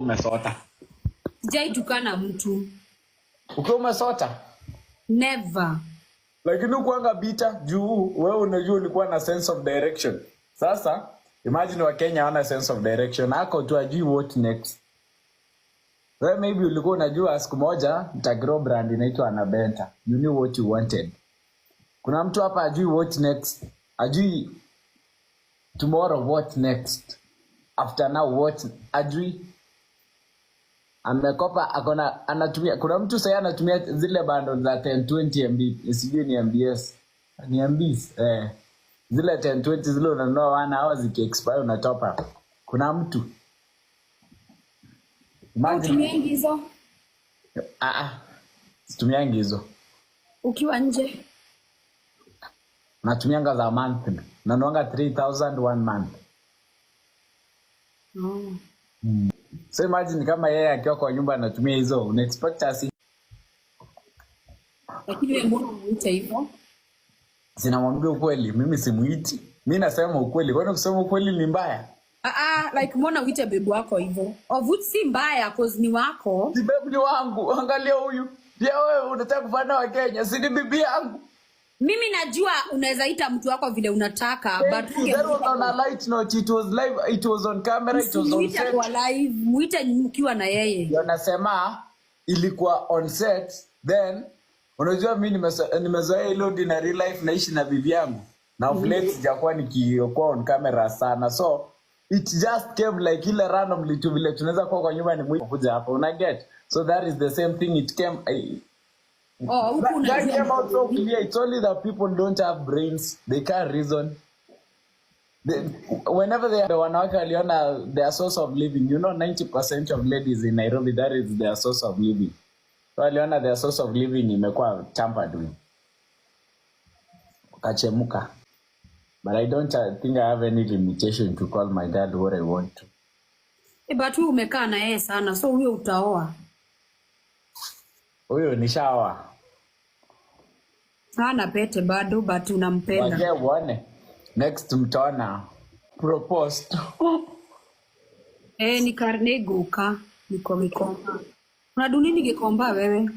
Umesota. Sijaitukana mtu. Ukiwa umesota? Never. Lakini ukuanga bita juu wewe unajua ulikuwa na sense of direction. Sasa imagine Wakenya hawana sense of direction. Hako tu ajui what next. Wewe maybe ulikuwa unajua siku moja nitagrow brand inaitwa Anabenta. You knew what you wanted. Kuna mtu hapa ajui what next. Ajui tomorrow what next. After now what ajui. Amekopa akona anatumia, kuna mtu sasa anatumia zile bundles za 1020 MB, sijui ni MBS. Ni MBs zile 1020 zile unanunua 1 hour ziki expire una top up. Kuna mtu Utumiangi hizo? Situmiangi hizo. Ukiwa nje? Natumianga za month. Nanuanga 3000 1 month. So imagine kama yeye akiwa kwa nyumba anatumia hizo, una expect asi. Lakini wewe mbona unaita hivyo? Sinamwambia ukweli, mimi simuiti. Mimi nasema ukweli. Kwani kusema ukweli ni mbaya? Like mbona uite baby wako hivyo? Ovuti si mbaya cause ni wako. Si baby ni wangu. Angalia huyu. Pia wewe unataka kufanya wa Kenya, si ni bibi yangu. Mimi najua unaweza ita mtu wako vile unataka, but that was on a light note, it was live, it was on camera, it was on set. Kwa live, muite mkiwa na yeye. Ndio nasema ilikuwa on set, then unajua mimi nimezoea ile in real life naishi na bibi yangu. Na of late sijakuwa nikiokuwa on camera sana. So it just came like ile randomly tu vile tunaweza kuwa kwa nyumba ni mwito kuja hapa, una get. So that is the same thing, it came that came out so clear. It's only that people don't have brains, they can't reason. Whenever they are the wanawake waliona their source of living, you know 90% of ladies in Nairobi, that is their source of living. So waliona their source of living imekuwa tampered with. Kachemuka. But I don't think I have any limitation to call my dad what I want to. But wewe umekaa na yeye sana, so huyo utaoa. Huyo nishaoa. Hana pete bado, but unampenda. Waje uone. Next mtaona proposed. Ni karne guka, niko mikomba. Unaduni ningekomba wewe.